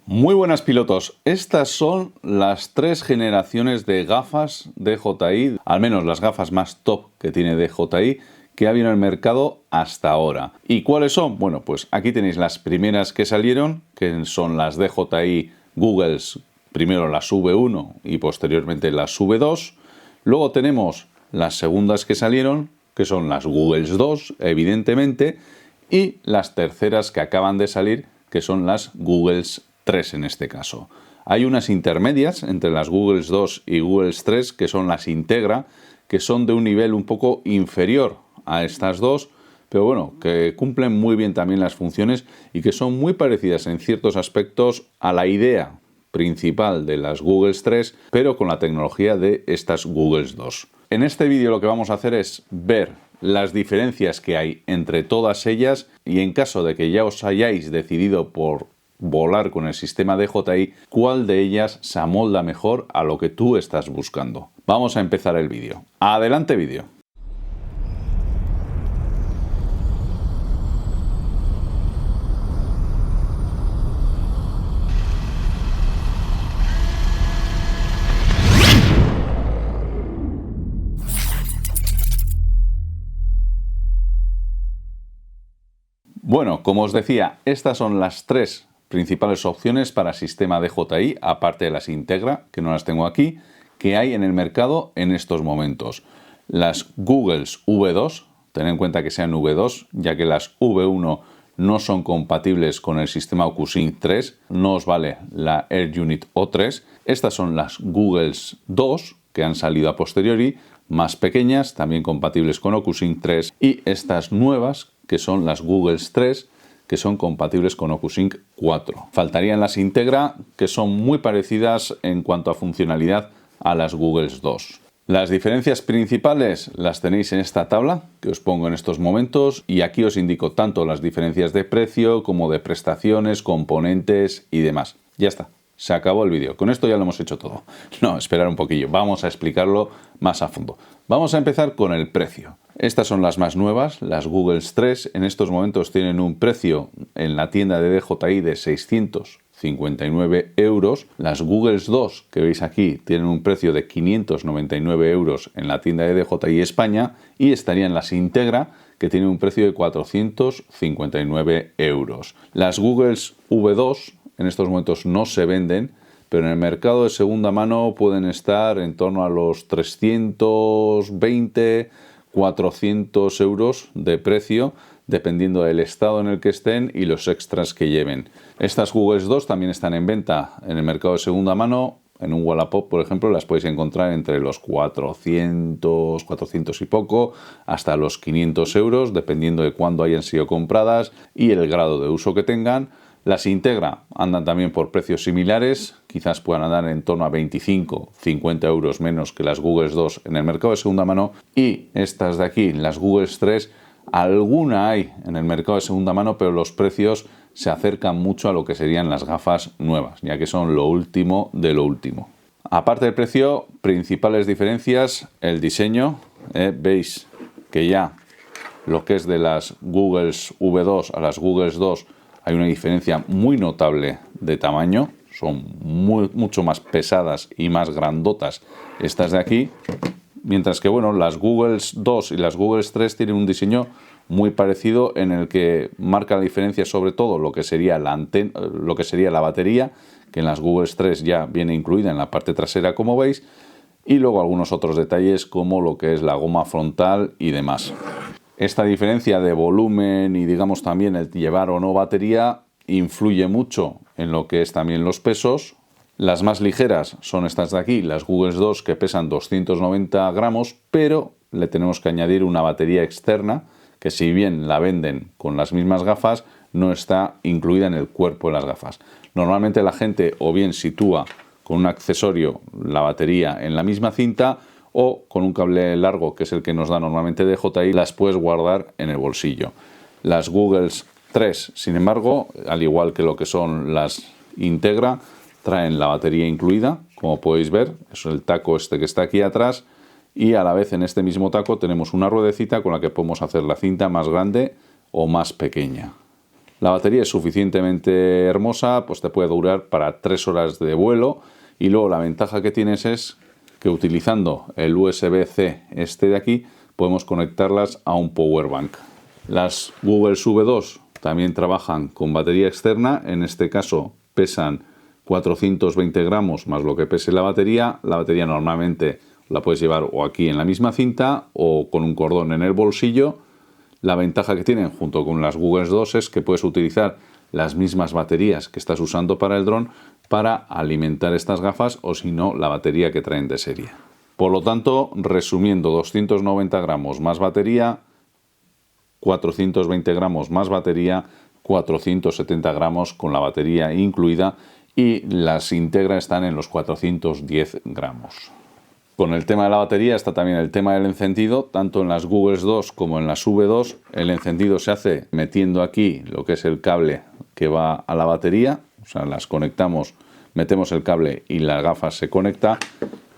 Muy buenas pilotos, estas son las tres generaciones de gafas DJI, al menos las gafas más top que tiene DJI, que ha habido en el mercado hasta ahora. ¿Y cuáles son? Bueno, pues aquí tenéis las primeras que salieron, que son las DJI Googles, primero las V1 y posteriormente las V2. Luego tenemos las segundas que salieron, que son las Googles 2, evidentemente, y las terceras que acaban de salir, que son las Googles 3 en este caso. Hay unas intermedias entre las Googles 2 y Googles 3 que son las Integra, que son de un nivel un poco inferior a estas dos, pero bueno, que cumplen muy bien también las funciones y que son muy parecidas en ciertos aspectos a la idea principal de las Googles 3, pero con la tecnología de estas Googles 2. En este vídeo lo que vamos a hacer es ver las diferencias que hay entre todas ellas y en caso de que ya os hayáis decidido por volar con el sistema DJI, cuál de ellas se amolda mejor a lo que tú estás buscando. Vamos a empezar el vídeo. ¡Adelante vídeo! Bueno, como os decía, estas son las tres principales opciones para sistema DJI, aparte de las Integra, que no las tengo aquí, que hay en el mercado en estos momentos. Las Googles V2, tened en cuenta que sean V2, ya que las V1 no son compatibles con el sistema OcuSync 3, no os vale la AirUnit O3. Estas son las Googles 2, que han salido a posteriori, más pequeñas, también compatibles con OcuSync 3, y estas nuevas, que son las Googles 3, que son compatibles con OcuSync 4. Faltarían las Integra, que son muy parecidas en cuanto a funcionalidad a las Googles 2. Las diferencias principales las tenéis en esta tabla que os pongo en estos momentos y aquí os indico tanto las diferencias de precio como de prestaciones, componentes y demás. Ya está. Se acabó el vídeo. Con esto ya lo hemos hecho todo. No, esperar un poquillo. Vamos a explicarlo más a fondo. Vamos a empezar con el precio. Estas son las más nuevas, las Googles 3. En estos momentos tienen un precio en la tienda de DJI de 659 euros. Las Googles 2, que veis aquí, tienen un precio de 599 euros en la tienda de DJI España. Y estarían las Integra, que tienen un precio de 459 euros. Las Googles V2 en estos momentos no se venden, pero en el mercado de segunda mano pueden estar en torno a los 320, 400 euros de precio, dependiendo del estado en el que estén y los extras que lleven. Estas Googles 2 también están en venta en el mercado de segunda mano. En un Wallapop, por ejemplo, las podéis encontrar entre los 400, 400 y poco, hasta los 500 euros, dependiendo de cuándo hayan sido compradas y el grado de uso que tengan. Las Integra andan también por precios similares, quizás puedan andar en torno a 25, 50 euros menos que las Googles 2 en el mercado de segunda mano. Y estas de aquí, las Googles 3, alguna hay en el mercado de segunda mano, pero los precios se acercan mucho a lo que serían las gafas nuevas, ya que son lo último de lo último. Aparte del precio, principales diferencias, el diseño. Veis que ya lo que es de las Googles V2 a las Googles 2 hay una diferencia muy notable de tamaño, son mucho más pesadas y más grandotas estas de aquí, mientras que bueno, las Googles 2 y las Googles 3 tienen un diseño muy parecido en el que marca la diferencia sobre todo lo que sería la antena, lo que sería la batería, que en las Googles 3 ya viene incluida en la parte trasera como veis, y luego algunos otros detalles como lo que es la goma frontal y demás. Esta diferencia de volumen y digamos también el llevar o no batería influye mucho en lo que es también los pesos. Las más ligeras son estas de aquí, las Googles 2, que pesan 290 gramos, pero le tenemos que añadir una batería externa que si bien la venden con las mismas gafas, no está incluida en el cuerpo de las gafas. Normalmente la gente o bien sitúa con un accesorio la batería en la misma cinta o con un cable largo, que es el que nos da normalmente DJI, las puedes guardar en el bolsillo. Las Googles 3, sin embargo, al igual que lo que son las Integra, traen la batería incluida, como podéis ver, es el taco este que está aquí atrás, y a la vez en este mismo taco tenemos una ruedecita con la que podemos hacer la cinta más grande o más pequeña. La batería es suficientemente hermosa, pues te puede durar para 3 horas de vuelo. Y luego la ventaja que tienes es que utilizando el USB-C este de aquí, podemos conectarlas a un power bank. Las Google V2 también trabajan con batería externa, en este caso pesan 420 gramos más lo que pese la batería. La batería normalmente la puedes llevar o aquí en la misma cinta o con un cordón en el bolsillo. La ventaja que tienen junto con las Google 2 es que puedes utilizar las mismas baterías que estás usando para el dron para alimentar estas gafas, o si no, la batería que traen de serie. Por lo tanto, resumiendo, 290 gramos más batería, 420 gramos más batería, 470 gramos con la batería incluida, y las Integra están en los 410 gramos. Con el tema de la batería está también el tema del encendido. Tanto en las Google 2 como en las V2 el encendido se hace metiendo aquí lo que es el cable que va a la batería, o sea, las conectamos, metemos el cable y la gafa se conecta.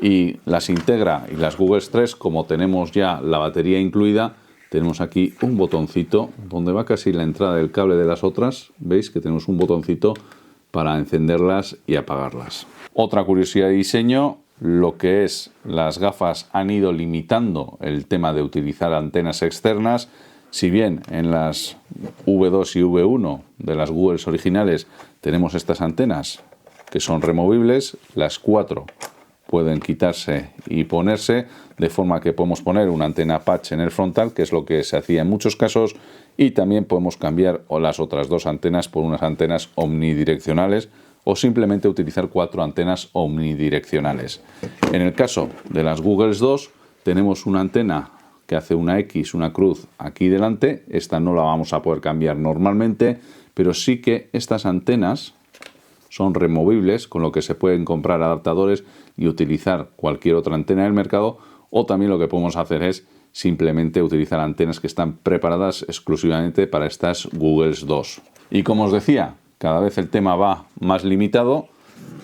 Y las Integra y las Google 3, como tenemos ya la batería incluida, tenemos aquí un botoncito donde va casi la entrada del cable de las otras. Veis que tenemos un botoncito para encenderlas y apagarlas. Otra curiosidad de diseño: lo que es las gafas han ido limitando el tema de utilizar antenas externas. Si bien en las V2 y V1 de las Google originales tenemos estas antenas que son removibles, las 4 pueden quitarse y ponerse, de forma que podemos poner una antena patch en el frontal, que es lo que se hacía en muchos casos, y también podemos cambiar las otras 2 antenas por unas antenas omnidireccionales, o simplemente utilizar 4 antenas omnidireccionales. En el caso de las Google 2 tenemos una antena que hace una X, una cruz aquí delante. Esta no la vamos a poder cambiar normalmente, pero sí que estas antenas son removibles, con lo que se pueden comprar adaptadores y utilizar cualquier otra antena del mercado, o también lo que podemos hacer es simplemente utilizar antenas que están preparadas exclusivamente para estas Google 2. Y como os decía, cada vez el tema va más limitado,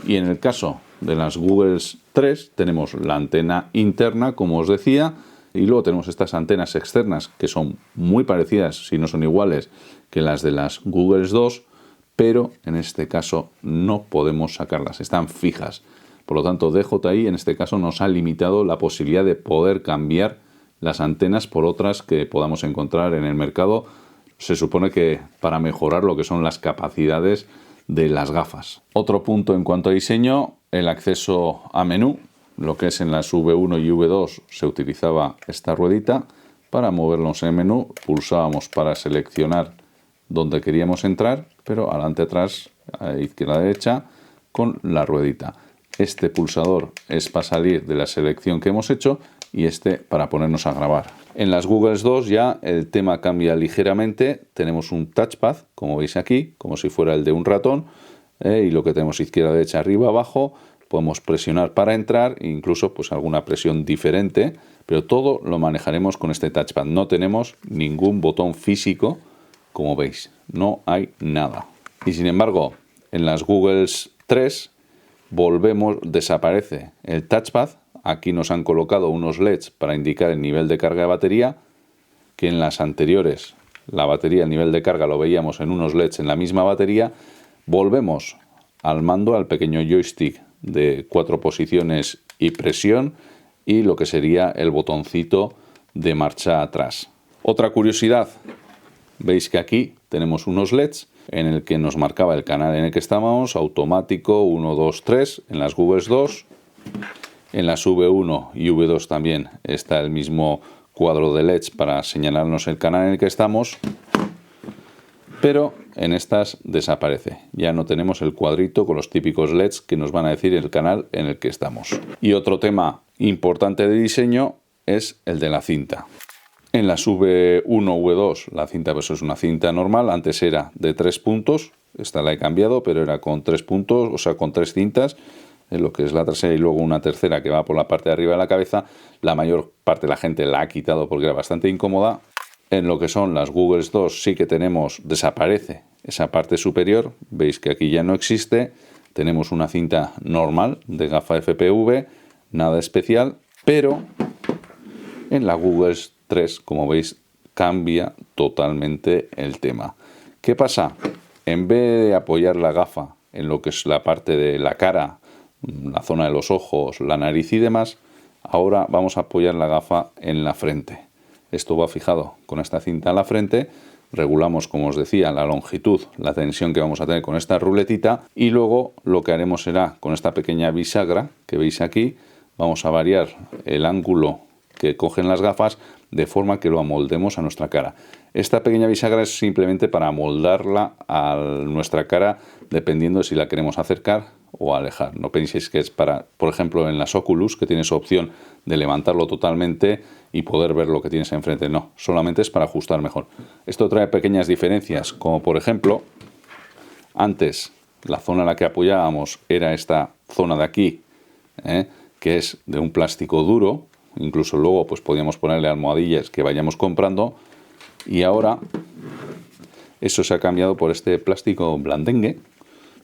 y en el caso de las Google 3 tenemos la antena interna, como os decía, y luego tenemos estas antenas externas que son muy parecidas, si no son iguales, que las de las Google 2, pero en este caso no podemos sacarlas, están fijas. Por lo tanto, DJI en este caso nos ha limitado la posibilidad de poder cambiar las antenas por otras que podamos encontrar en el mercado. Se supone que para mejorar lo que son las capacidades de las gafas. Otro punto en cuanto a diseño: el acceso a menú. Lo que es en las V1 y V2 se utilizaba esta ruedita. Para movernos en el menú pulsábamos para seleccionar donde queríamos entrar, pero adelante, atrás, a izquierda, derecha, con la ruedita. Este pulsador es para salir de la selección que hemos hecho, y este para ponernos a grabar. En las Google 2 ya el tema cambia ligeramente. Tenemos un touchpad, como veis aquí, como si fuera el de un ratón, y lo que tenemos izquierda, derecha, arriba, abajo. Podemos presionar para entrar, incluso pues alguna presión diferente, pero todo lo manejaremos con este touchpad. No tenemos ningún botón físico, como veis, no hay nada. Y sin embargo, en las Google 3 desaparece el touchpad. Aquí nos han colocado unos LEDs para indicar el nivel de carga de batería, que en las anteriores la batería, el nivel de carga lo veíamos en unos LEDs en la misma batería. Volvemos al mando, al pequeño joystick de 4 posiciones y presión, y lo que sería el botoncito de marcha atrás. Otra curiosidad: veis que aquí tenemos unos LEDs en el que nos marcaba el canal en el que estábamos, automático 1, 2, 3 en las Google 2. En las V1 y V2 también está el mismo cuadro de LEDs para señalarnos el canal en el que estamos, pero en estas desaparece. Ya no tenemos el cuadrito con los típicos LEDs que nos van a decir el canal en el que estamos. Y otro tema importante de diseño es el de la cinta. En las V1, V2 la cinta pues es una cinta normal. Antes era de 3 puntos, esta la he cambiado, pero era con 3 puntos, o sea, con 3 cintas, en lo que es la trasera, y luego una tercera que va por la parte de arriba de la cabeza. La mayor parte de la gente la ha quitado porque era bastante incómoda. En lo que son las Google 2 sí que desaparece esa parte superior. Veis que aquí ya no existe. Tenemos una cinta normal de gafa FPV, nada especial, pero en la Google 3, como veis, cambia totalmente el tema. ¿Qué pasa? En vez de apoyar la gafa en lo que es la parte de la cara, la zona de los ojos, la nariz y demás, ahora vamos a apoyar la gafa en la frente. Esto va fijado con esta cinta en la frente. Regulamos, como os decía, la longitud, la tensión que vamos a tener con esta ruletita, y luego lo que haremos será, con esta pequeña bisagra que veis aquí, vamos a variar el ángulo que cogen las gafas de forma que lo amoldemos a nuestra cara. Esta pequeña bisagra es simplemente para amoldarla a nuestra cara dependiendo de si la queremos acercar o alejar. No penséis que es para, por ejemplo, en las Oculus, que tienes opción de levantarlo totalmente y poder ver lo que tienes enfrente. No, solamente es para ajustar mejor. Esto trae pequeñas diferencias, como por ejemplo, antes la zona en la que apoyábamos era esta zona de aquí, que es de un plástico duro. Incluso luego pues podíamos ponerle almohadillas que vayamos comprando, y ahora eso se ha cambiado por este plástico blandengue,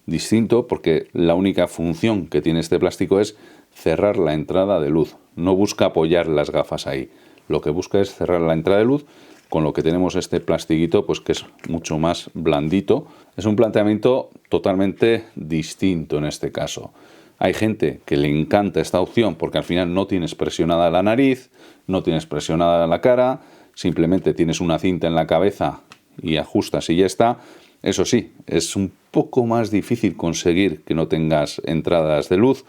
distinto, porque la única función que tiene este plástico es cerrar la entrada de luz. No busca apoyar las gafas ahí, lo que busca es cerrar la entrada de luz, con lo que tenemos este plastiquito pues que es mucho más blandito. Es un planteamiento totalmente distinto en este caso. Hay gente que le encanta esta opción porque al final no tienes presionada la nariz, no tienes presionada la cara, simplemente tienes una cinta en la cabeza y ajustas y ya está. Eso sí, es un poco más difícil conseguir que no tengas entradas de luz,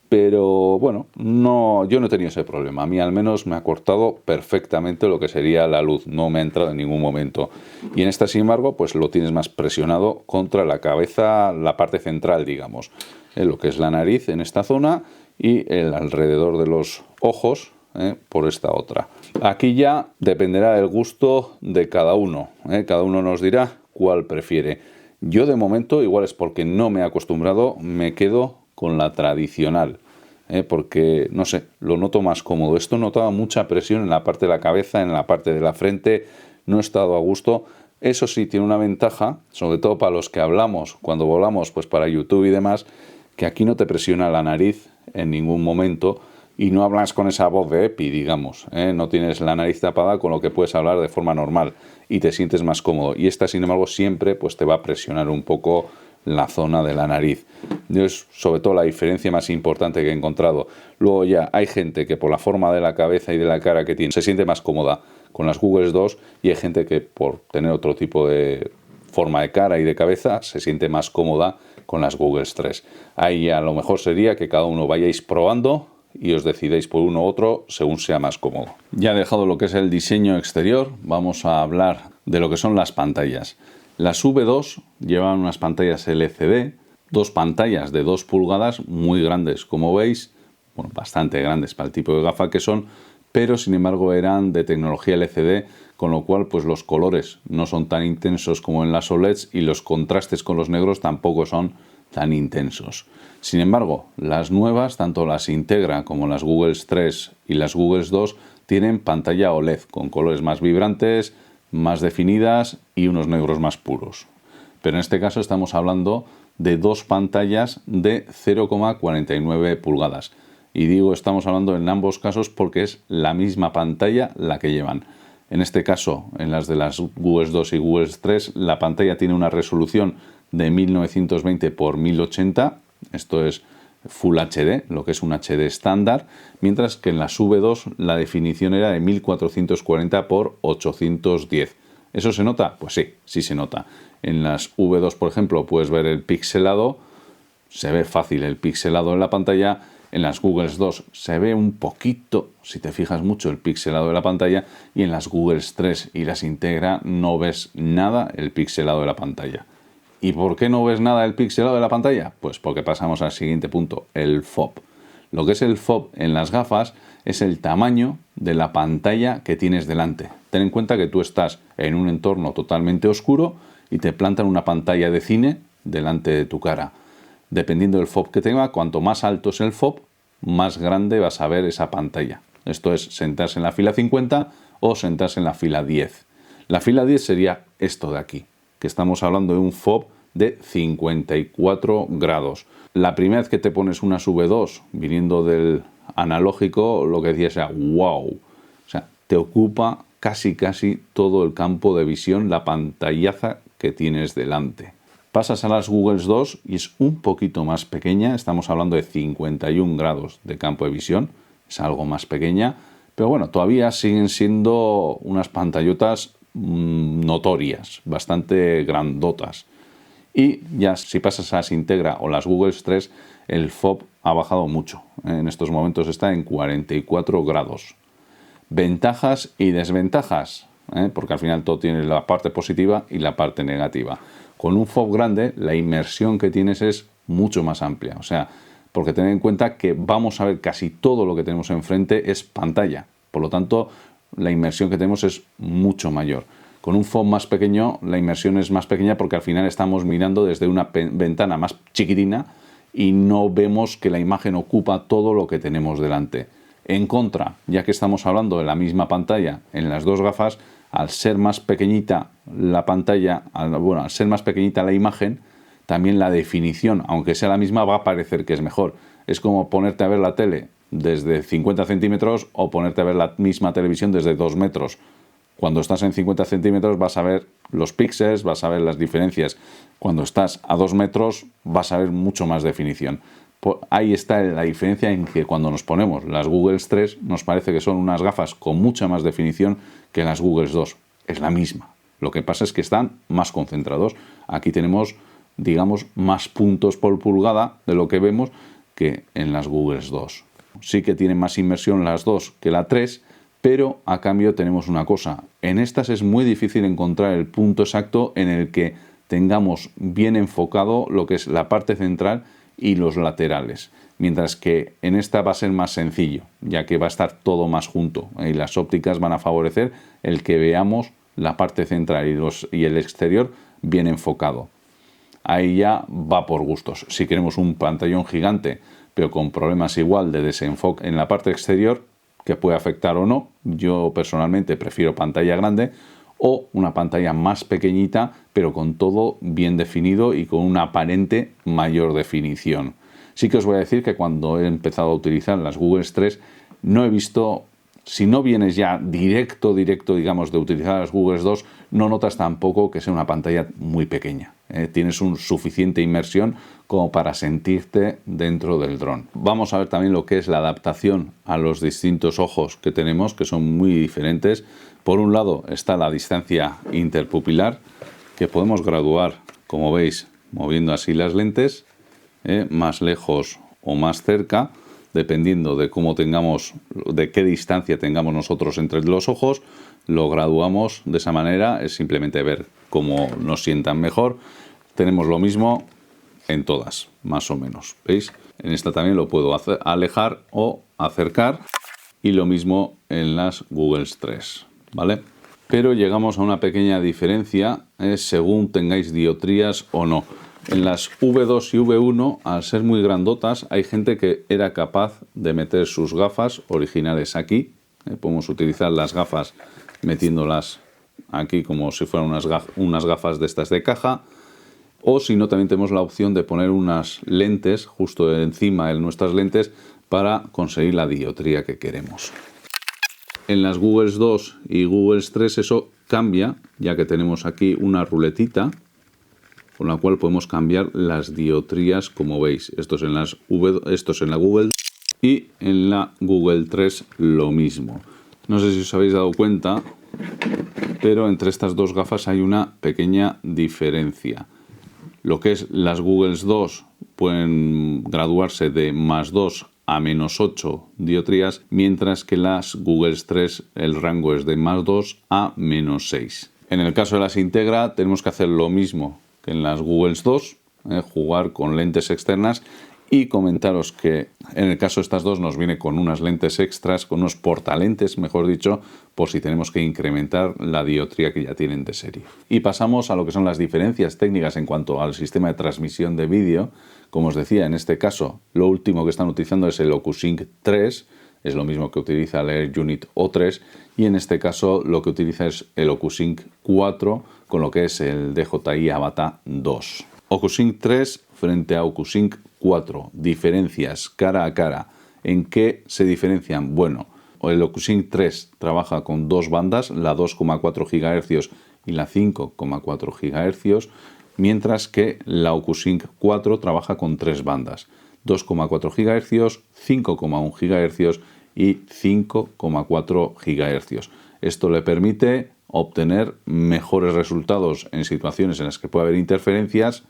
pero bueno, yo no he tenido ese problema. A mí al menos me ha cortado perfectamente lo que sería la luz, no me ha entrado en ningún momento. Y en esta, sin embargo, pues lo tienes más presionado contra la cabeza, la parte central, digamos, lo que es la nariz en esta zona y el alrededor de los ojos por esta otra. Aquí ya dependerá del gusto de cada uno, cada uno nos dirá cuál prefiere. Yo de momento, igual es porque no me he acostumbrado, me quedo con la tradicional, porque, no sé, lo noto más cómodo. Esto notaba mucha presión en la parte de la cabeza, en la parte de la frente, no he estado a gusto. Eso sí, tiene una ventaja, sobre todo para los que hablamos, cuando volamos, pues para YouTube y demás, que aquí no te presiona la nariz en ningún momento y no hablas con esa voz de EPI, digamos, no tienes la nariz tapada, con lo que puedes hablar de forma normal y te sientes más cómodo. Y esta, sin embargo, siempre pues te va a presionar un poco la zona de la nariz. Es sobre todo la diferencia más importante que he encontrado. Luego ya hay gente que por la forma de la cabeza y de la cara que tiene se siente más cómoda con las Google 2 y hay gente que por tener otro tipo de forma de cara y de cabeza se siente más cómoda con las Google 3. Ahí a lo mejor sería que cada uno vayáis probando y os decidéis por uno u otro según sea más cómodo. Ya he dejado lo que es el diseño exterior, vamos a hablar de lo que son las pantallas. Las V2 llevan unas pantallas LCD, dos pantallas de 2 pulgadas muy grandes, como veis, bueno, bastante grandes para el tipo de gafa que son, pero sin embargo eran de tecnología LCD, con lo cual pues los colores no son tan intensos como en las OLEDs y los contrastes con los negros tampoco son tan intensos. Sin embargo, las nuevas, tanto las Integra como las Google 3 y las Google 2, tienen pantalla OLED con colores más vibrantes, más definidas y unos negros más puros. Pero en este caso estamos hablando de dos pantallas de 0,49 pulgadas. Y digo estamos hablando en ambos casos porque es la misma pantalla la que llevan. En este caso, en las de las Google 2 y Google 3, la pantalla tiene una resolución de 1920 x 1080, esto es Full HD, lo que es un HD estándar, mientras que en las V2 la definición era de 1440 x 810. ¿Eso se nota? Pues sí, sí se nota. En las V2, por ejemplo, puedes ver el pixelado, se ve fácil el pixelado en la pantalla. En las Google 2 se ve un poquito, si te fijas mucho, el pixelado de la pantalla, y en las Google 3 y las Integra no ves nada el pixelado de la pantalla. ¿Y por qué no ves nada del pixelado de la pantalla? Pues porque pasamos al siguiente punto, el FOV. Lo que es el FOV en las gafas es el tamaño de la pantalla que tienes delante. Ten en cuenta que tú estás en un entorno totalmente oscuro y te plantan una pantalla de cine delante de tu cara. Dependiendo del FOV que tenga, cuanto más alto es el FOV, más grande vas a ver esa pantalla. Esto es sentarse en la fila 50 o sentarse en la fila 10. La fila 10 sería esto de aquí, que estamos hablando de un FOV de 54 grados. La primera vez que te pones una V2 viniendo del analógico, lo que decías era wow. O sea, te ocupa casi todo el campo de visión, la pantallaza que tienes delante. Pasas a las Google 2 y es un poquito más pequeña, estamos hablando de 51 grados de campo de visión, es algo más pequeña, pero bueno, todavía siguen siendo unas pantallotas notorias, bastante grandotas. Y ya si pasas a las Integra o las Google 3, el FOV ha bajado mucho. En estos momentos está en 44 grados. Ventajas y desventajas, porque al final todo tiene la parte positiva y la parte negativa. Con un FOV grande, la inmersión que tienes es mucho más amplia. O sea, porque tened en cuenta que vamos a ver casi todo lo que tenemos enfrente es pantalla. Por lo tanto, la inmersión que tenemos es mucho mayor. Con un FOV más pequeño, la inmersión es más pequeña porque al final estamos mirando desde una ventana más chiquitina y no vemos que la imagen ocupa todo lo que tenemos delante. En contra, ya que estamos hablando de la misma pantalla en las dos gafas, al ser más pequeñita la pantalla, al ser más pequeñita la imagen, también la definición, aunque sea la misma, va a parecer que es mejor. Es como ponerte a ver la tele desde 50 centímetros o ponerte a ver la misma televisión desde 2 metros. Cuando estás en 50 centímetros vas a ver los píxeles, vas a ver las diferencias. Cuando estás a 2 metros vas a ver mucho más definición. Ahí está la diferencia en que cuando nos ponemos las Google 3 nos parece que son unas gafas con mucha más definición que las Google 2. Es la misma. Lo que pasa es que están más concentrados. Aquí tenemos, digamos, más puntos por pulgada de lo que vemos que en las Google 2. Sí que tienen más inmersión las 2 que la 3, pero a cambio tenemos una cosa. En estas es muy difícil encontrar el punto exacto en el que tengamos bien enfocado lo que es la parte central y los laterales, mientras que en esta va a ser más sencillo, ya que va a estar todo más junto y las ópticas van a favorecer el que veamos la parte central y el exterior bien enfocado. Ahí ya va por gustos. Si queremos un pantallón gigante, pero con problemas igual de desenfoque en la parte exterior, que puede afectar o no, yo personalmente prefiero pantalla grande, o una pantalla más pequeñita, pero con todo bien definido y con una aparente mayor definición. Sí que os voy a decir que cuando he empezado a utilizar las Google 3, no he visto, si no vienes ya directo, digamos, de utilizar las Google 2, no notas tampoco que sea una pantalla muy pequeña. Tienes suficiente inmersión como para sentirte dentro del dron. Vamos a ver también lo que es la adaptación a los distintos ojos que tenemos, que son muy diferentes. Por un lado está la distancia interpupilar, que podemos graduar, como veis, moviendo así las lentes, más lejos o más cerca, dependiendo de cómo tengamos, de qué distancia tengamos nosotros entre los ojos, lo graduamos de esa manera, es simplemente ver cómo nos sientan mejor. Tenemos lo mismo en todas, más o menos, ¿veis? En esta también lo puedo alejar o acercar, y lo mismo en las Google 3, ¿vale? Pero llegamos a una pequeña diferencia según tengáis dioptrías o no. En las V2 y V1, al ser muy grandotas, hay gente que era capaz de meter sus gafas originales aquí. Podemos utilizar las gafas metiéndolas aquí como si fueran unas gafas de estas de caja. O si no, también tenemos la opción de poner unas lentes justo encima de nuestras lentes para conseguir la dioptría que queremos. En las Google 2 y Google 3 eso cambia, ya que tenemos aquí una ruletita con la cual podemos cambiar las dioptrías, como veis. Esto es en la Google y en la Google 3 lo mismo. No sé si os habéis dado cuenta, pero entre estas dos gafas hay una pequeña diferencia. Lo que es las Google 2 pueden graduarse de +2 a -8 dioptrías, mientras que las Google 3 el rango es de +2 a -6. En el caso de las Integra tenemos que hacer lo mismo que en las Google 2, jugar con lentes externas, y comentaros que en el caso de estas dos nos viene con unas lentes extras, con unos portalentes, mejor dicho, por si tenemos que incrementar la dioptría que ya tienen de serie. Y pasamos a lo que son las diferencias técnicas en cuanto al sistema de transmisión de vídeo. Como os decía, en este caso lo último que están utilizando es el OcuSync 3, es lo mismo que utiliza el Air Unit O3, y en este caso lo que utiliza es el OcuSync 4 con lo que es el DJI Avata 2. OcuSync 3 frente a OcuSync 4. Diferencias cara a cara. ¿En qué se diferencian? Bueno, el OcuSync 3 trabaja con dos bandas, la 2,4 GHz y la 5,4 GHz, mientras que la OcuSync 4 trabaja con 3 bandas, 2,4 GHz, 5,1 GHz y 5,4 GHz. Esto le permite obtener mejores resultados en situaciones en las que puede haber interferencias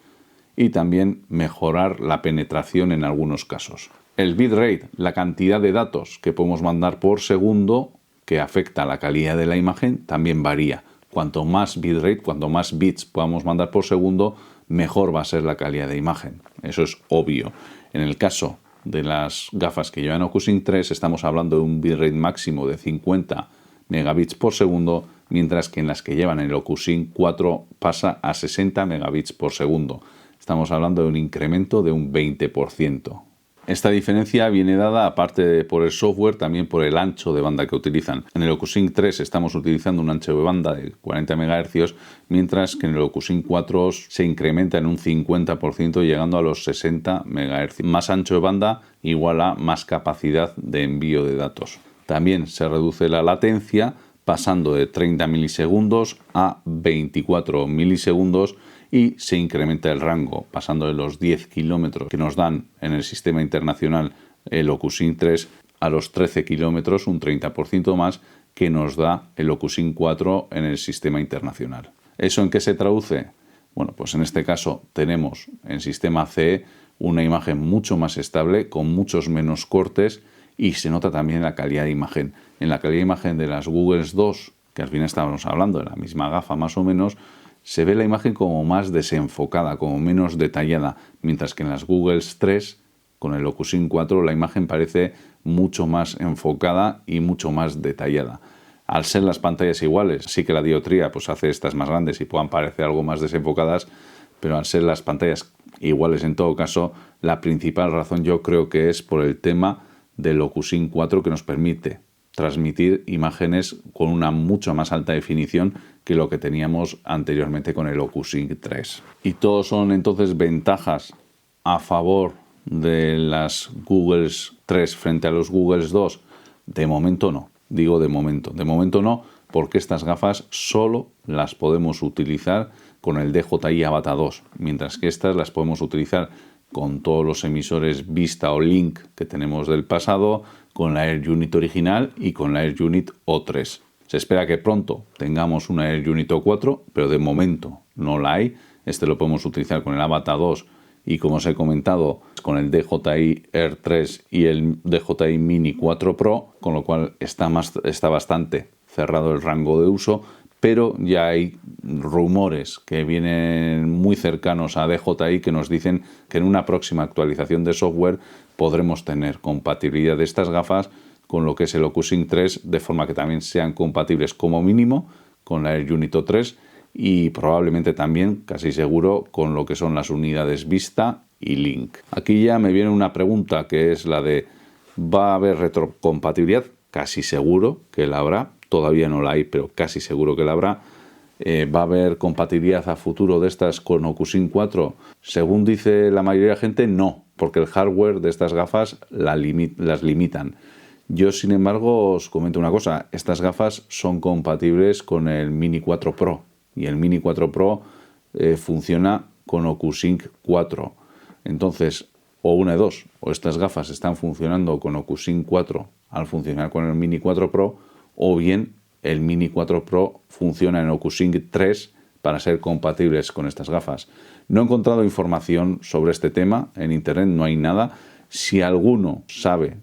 y también mejorar la penetración en algunos casos. El bitrate, la cantidad de datos que podemos mandar por segundo, que afecta a la calidad de la imagen, también varía. Cuanto más bitrate, cuanto más bits podamos mandar por segundo, mejor va a ser la calidad de imagen. Eso es obvio. En el caso de las gafas que llevan OcuSync 3, estamos hablando de un bitrate máximo de 50 megabits por segundo, mientras que en las que llevan el OcuSync 4 pasa a 60 megabits por segundo. Estamos hablando de un incremento de un 20%. Esta diferencia viene dada, aparte por el software, también por el ancho de banda que utilizan. En el OcuSync 3 estamos utilizando un ancho de banda de 40 MHz, mientras que en el OcuSync 4 se incrementa en un 50%, llegando a los 60 MHz. Más ancho de banda igual a más capacidad de envío de datos. También se reduce la latencia, pasando de 30 milisegundos a 24 milisegundos, y se incrementa el rango, pasando de los 10 kilómetros que nos dan en el sistema internacional el OcuSync 3 a los 13 kilómetros, un 30% más, que nos da el OcuSync 4 en el sistema internacional. ¿Eso en qué se traduce? Bueno, pues en este caso tenemos en sistema CE una imagen mucho más estable, con muchos menos cortes, y se nota también la calidad de imagen. En la calidad de imagen de las Google 2, que al final estábamos hablando de la misma gafa más o menos, se ve la imagen como más desenfocada, como menos detallada, mientras que en las Google 3, con el OcuSync 4, la imagen parece mucho más enfocada y mucho más detallada. Al ser las pantallas iguales, sí que la dioptría pues hace estas más grandes y puedan parecer algo más desenfocadas, pero al ser las pantallas iguales en todo caso, la principal razón yo creo que es por el tema del OcuSync 4, que nos permite transmitir imágenes con una mucho más alta definición que lo que teníamos anteriormente con el OcuSync 3. Y todos son entonces ventajas a favor de las Google 3 frente a los Google 2. De momento no, digo de momento no, porque estas gafas solo las podemos utilizar con el DJI Avata 2, mientras que estas las podemos utilizar con todos los emisores Vista o Link que tenemos del pasado, con la Air Unit original y con la Air Unit O3. Se espera que pronto tengamos una Air Unit O4, pero de momento no la hay. Este lo podemos utilizar con el Avata 2 y, como os he comentado, con el DJI Air 3 y el DJI Mini 4 Pro, con lo cual está bastante cerrado el rango de uso, pero ya hay rumores que vienen muy cercanos a DJI que nos dicen que en una próxima actualización de software podremos tener compatibilidad de estas gafas con lo que es el OcuSync 3, de forma que también sean compatibles como mínimo con la Air Unit 3 y probablemente también, casi seguro, con lo que son las unidades Vista y Link. Aquí ya me viene una pregunta, que es la de ¿va a haber retrocompatibilidad? Casi seguro que la habrá. Todavía no la hay, pero casi seguro que la habrá. ¿Va a haber compatibilidad a futuro de estas con OcuSync 4? Según dice la mayoría de la gente, no, porque el hardware de estas gafas las limitan. Yo, sin embargo, os comento una cosa. Estas gafas son compatibles con el Mini 4 Pro, y el Mini 4 Pro funciona con OcuSync 4. Entonces, o una de dos, o estas gafas están funcionando con OcuSync 4 al funcionar con el Mini 4 Pro, o bien el Mini 4 Pro funciona en OcuSync 3 para ser compatibles con estas gafas. No he encontrado información sobre este tema en internet, no hay nada. Si alguno sabe,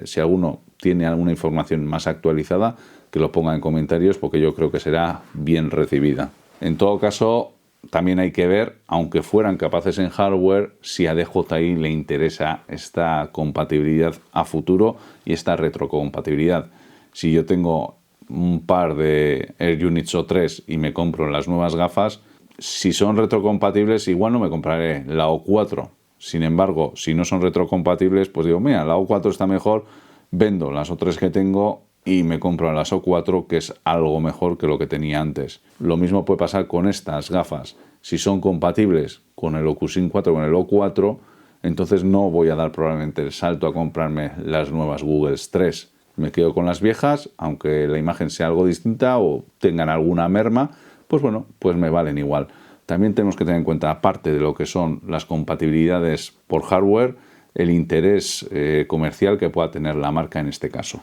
si alguno tiene alguna información más actualizada, que lo ponga en comentarios, porque yo creo que será bien recibida. En todo caso, también hay que ver, aunque fueran capaces en hardware, si a DJI le interesa esta compatibilidad a futuro y esta retrocompatibilidad. Si yo tengo un par de Air Units O3 y me compro las nuevas gafas, si son retrocompatibles, igual no me compraré la O4. Sin embargo, si no son retrocompatibles, pues digo, mira, la O4 está mejor, vendo las O3 que tengo y me compro las O4, que es algo mejor que lo que tenía antes. Lo mismo puede pasar con estas gafas. Si son compatibles con el OcuSync 4, con el O4, entonces no voy a dar probablemente el salto a comprarme las nuevas Google 3. Me quedo con las viejas, aunque la imagen sea algo distinta o tengan alguna merma, pues bueno, pues me valen igual. También tenemos que tener en cuenta, aparte de lo que son las compatibilidades por hardware, el interés comercial que pueda tener la marca en este caso.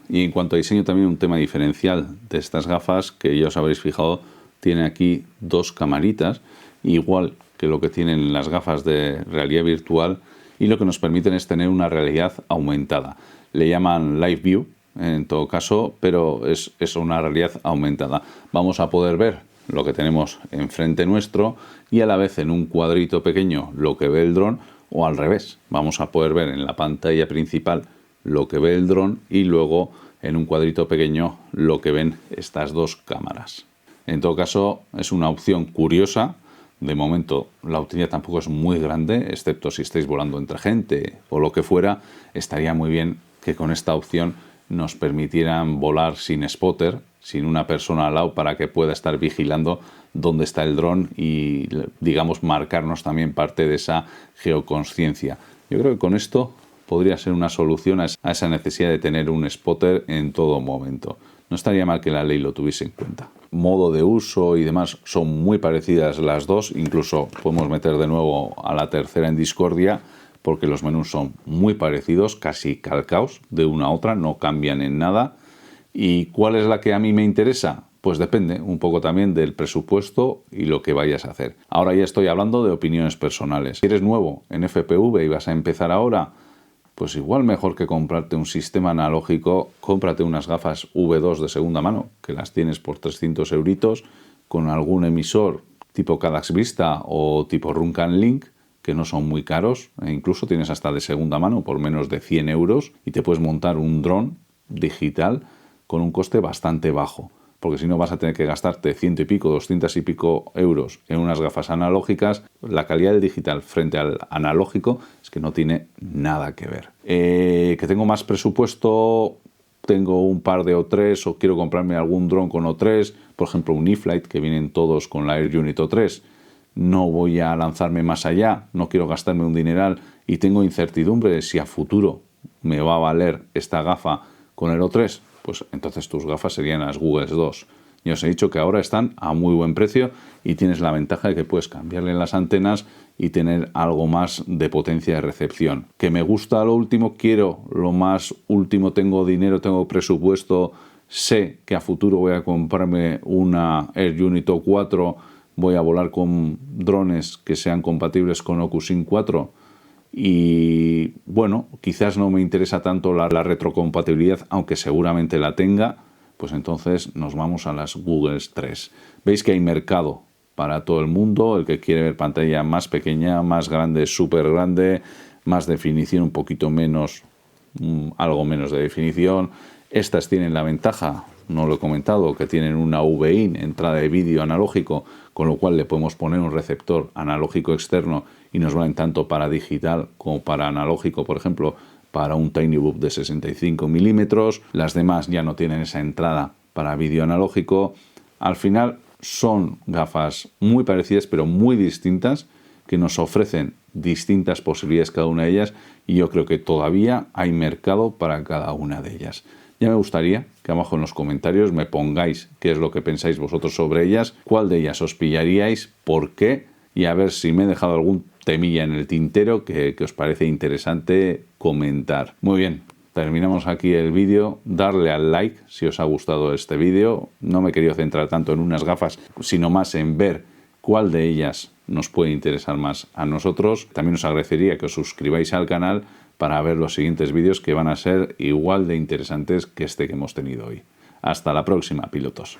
Y en cuanto a diseño, también un tema diferencial de estas gafas, que ya os habréis fijado, tiene aquí dos camaritas, igual que lo que tienen las gafas de realidad virtual, y lo que nos permiten es tener una realidad aumentada. Le llaman Live View, en todo caso, pero es una realidad aumentada. Vamos a poder ver lo que tenemos enfrente nuestro y a la vez en un cuadrito pequeño lo que ve el dron, o al revés. Vamos a poder ver en la pantalla principal lo que ve el dron y luego en un cuadrito pequeño lo que ven estas dos cámaras. En todo caso, es una opción curiosa. De momento la utilidad tampoco es muy grande, excepto si estáis volando entre gente o lo que fuera. Estaría muy bien que con esta opción nos permitieran volar sin spotter, sin una persona al lado, para que pueda estar vigilando dónde está el dron y, digamos, marcarnos también parte de esa geoconsciencia. Yo creo que con esto podría ser una solución a esa necesidad de tener un spotter en todo momento. No estaría mal que la ley lo tuviese en cuenta. Modo de uso y demás son muy parecidas las dos, incluso podemos meter de nuevo a la tercera en discordia, porque los menús son muy parecidos, casi calcaos de una a otra, no cambian en nada. ¿Y cuál es la que a mí me interesa? Pues depende un poco también del presupuesto y lo que vayas a hacer. Ahora ya estoy hablando de opiniones personales. Si eres nuevo en FPV y vas a empezar ahora, pues igual mejor que comprarte un sistema analógico, cómprate unas gafas V2 de segunda mano, que las tienes por 300 euritos, con algún emisor tipo Cadax Vista o tipo Runcan Link, que no son muy caros, e incluso tienes hasta de segunda mano por menos de 100 euros, y te puedes montar un dron digital con un coste bastante bajo, porque si no vas a tener que gastarte 100 y pico, 200 y pico euros en unas gafas analógicas. La calidad del digital frente al analógico es que no tiene nada que ver. Que tengo más presupuesto, tengo un par de O3 o quiero comprarme algún dron con O3, por ejemplo un eFlight, que vienen todos con la Air Unit O3. No voy a lanzarme más allá, no quiero gastarme un dineral y tengo incertidumbre de si a futuro me va a valer esta gafa con el O3. Pues entonces tus gafas serían las Google 2. Ya os he dicho que ahora están a muy buen precio y tienes la ventaja de que puedes cambiarle las antenas y tener algo más de potencia de recepción. ¿Que me gusta lo último? Quiero lo más último, tengo dinero, tengo presupuesto, sé que a futuro voy a comprarme una Air Unit O4, voy a volar con drones que sean compatibles con OcuSync 4. Y bueno, quizás no me interesa tanto la retrocompatibilidad, aunque seguramente la tenga, pues entonces nos vamos a las Google 3. Veis que hay mercado para todo el mundo, el que quiere ver pantalla más pequeña, más grande, súper grande, más definición, un poquito menos, algo menos de definición. Estas tienen la ventaja, no lo he comentado, que tienen una VIN, entrada de vídeo analógico, con lo cual le podemos poner un receptor analógico externo y nos valen tanto para digital como para analógico, por ejemplo, para un TinyBook de 65 milímetros. Las demás ya no tienen esa entrada para vídeo analógico. Al final son gafas muy parecidas, pero muy distintas, que nos ofrecen distintas posibilidades cada una de ellas, y yo creo que todavía hay mercado para cada una de ellas. Ya me gustaría que abajo en los comentarios me pongáis qué es lo que pensáis vosotros sobre ellas, cuál de ellas os pillaríais, por qué, y a ver si me he dejado algún temilla en el tintero que os parece interesante comentar. Muy bien, terminamos aquí el vídeo. Darle al like si os ha gustado este vídeo. No me he querido centrar tanto en unas gafas, sino más en ver cuál de ellas nos puede interesar más a nosotros. También os agradecería que os suscribáis al canal para ver los siguientes vídeos, que van a ser igual de interesantes que este que hemos tenido hoy. Hasta la próxima, pilotos.